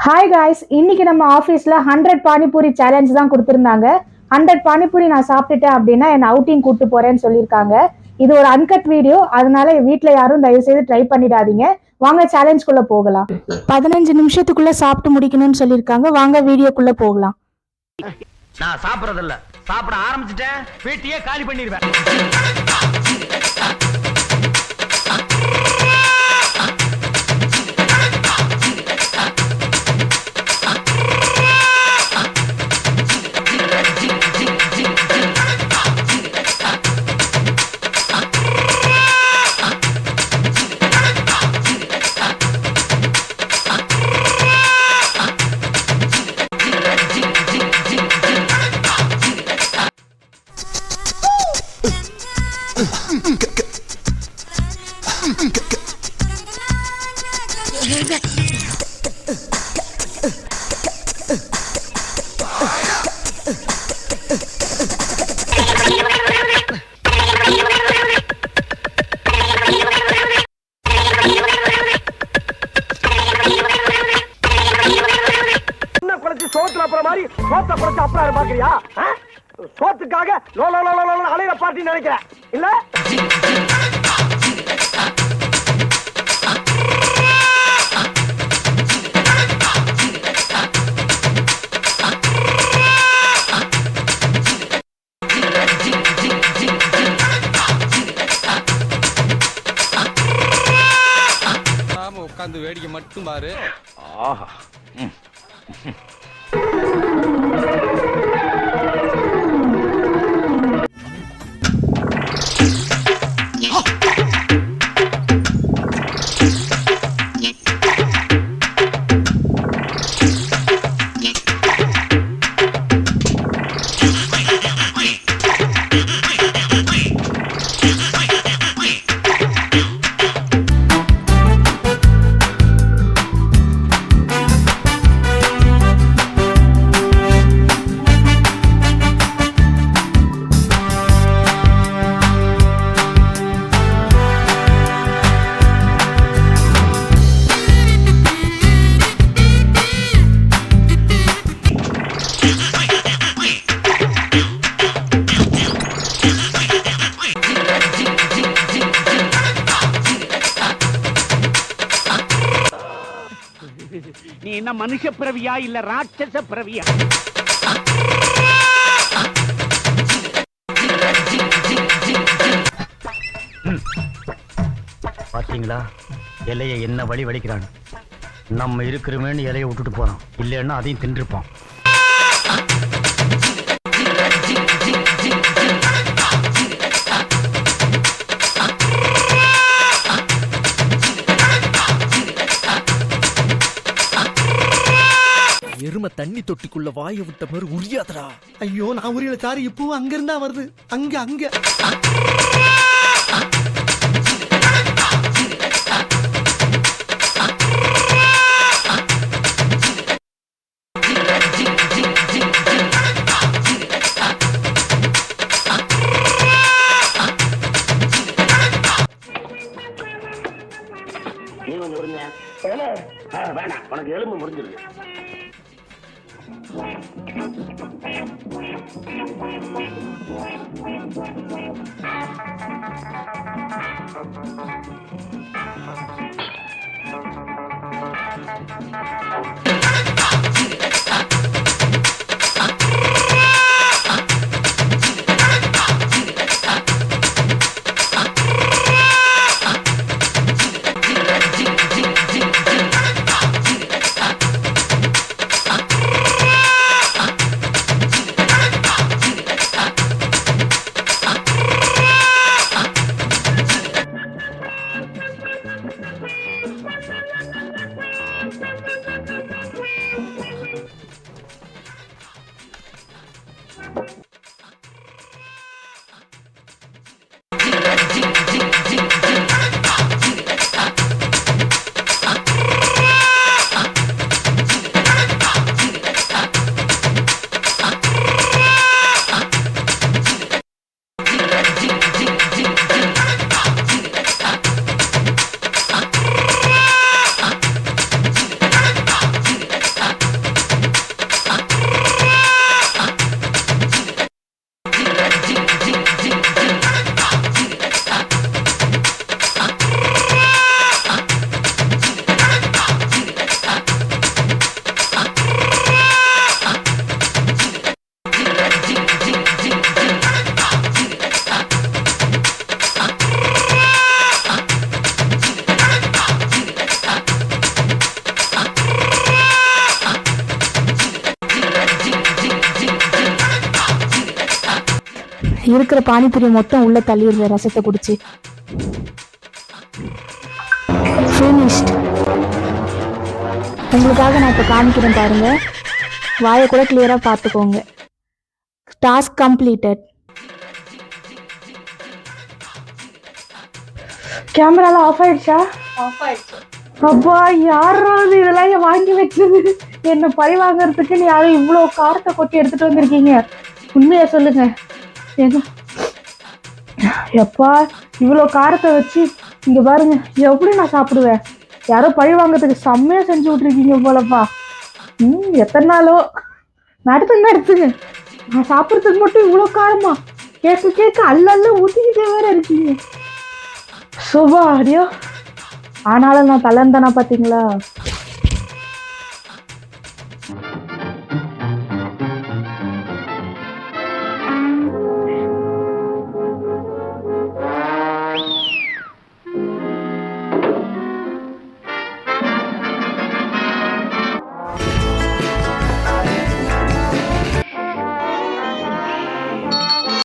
Hi guys, இன்னைக்கு நம்ம ஆஃபீஸில் 100 பானிபூரி சேலஞ்ச் தான் கொடுத்துருந்தாங்க. 100 பானிபூரி நான் சாப்பிட்டுட்டேன் அப்படின்னா என்னை அவுட்டிங் கூப்பிட்டு போறேன்னு சொல்லியிருக்காங்க. இது ஒரு அன்கட் வீடியோ, அதனால வீட்டில் யாரும் தயவு செய்து ட்ரை பண்ணிடாதீங்க. வாங்க சேலஞ்சுக்குள்ள போகலாம். 15 நிமிஷத்துக்குள்ள சாப்பிட்டு முடிக்கணும்னு சொல்லியிருக்காங்க. வாங்க வீடியோக்குள்ள போகலாம். நான் சாப்பிடறதில்ல, சாப்பிட ஆரம்பிச்சுட்டேன் வீட்டையே காலி பண்ணிடுவேன். சோத்துல அப்புறம் மாதிரி சோத்த குறைச்சு அப்புறம் பாக்குறியா? சோத்துக்காக அலையிற பார்ட்டி நினைக்கிறேன் இல்ல? உட்காந்து வேடிக்கை மட்டும் பாரு. ஆஹா, நீ என்ன மனுஷ பிறவியா இல்ல ராட்சச பிறவியா? பாத்தீங்களா இலைய என்ன வழி வலிக்கிறான். நம்ம இருக்கிறோமேன்னு இலைய விட்டுட்டு போறோம், இல்லைன்னா அதையும் தின்றுப்பான். எருமை தண்ணி தொட்டிக்குள்ள வாயை விட்ட மாதிரி உரியாதடா. ஐயோ, நான் உரியல சாரு. இப்பவும் அங்க இருந்தா வருது. அங்க அங்க நீ கொஞ்சம் முறிஞ்ச வேணாம், உனக்கு எலும்பு முறிஞ்சிருக்கு. இருக்கிற பானிபூரி மொத்தம் உள்ள தள்ளிடுற ரசத்தை குடிச்சு. ஃபினிஷ்ட். உங்களுக்காக நான் இப்போ காமிக்கிறேன் பாருங்க. வாயை கூட கிளியரா பார்த்துக்கோங்க. Task completed. கேமரால ஆஃப் ஆயிடுச்சா? அப்பா யாராவது இதெல்லாம் வாங்கி வச்சது? என்ன பழி வாங்கறதுக்கு நீ யாரும் இவ்வளோ காரத்தை கொட்டி எடுத்துட்டு வந்திருக்கீங்க? உண்மையா சொல்லுங்க. எப்பா இவ்வளோ காரத்தை வச்சு இங்க பாருங்க எப்படி நான் சாப்பிடுவேன்? யாரோ பழி வாங்கறதுக்கு செம்மையா செஞ்சு விட்டுருக்கீங்க போலப்பா. எத்தனை நாளோ நடத்துங்க. நான் சாப்பிட்றதுக்கு மட்டும் இவ்வளோ காரமா? கேட்க அல்ல ஊத்திக்கிட்டே வேற இருக்கீங்க. சுபா அடியோ. ஆனாலும் நான் தளர்ந்தனா பாத்தீங்களா?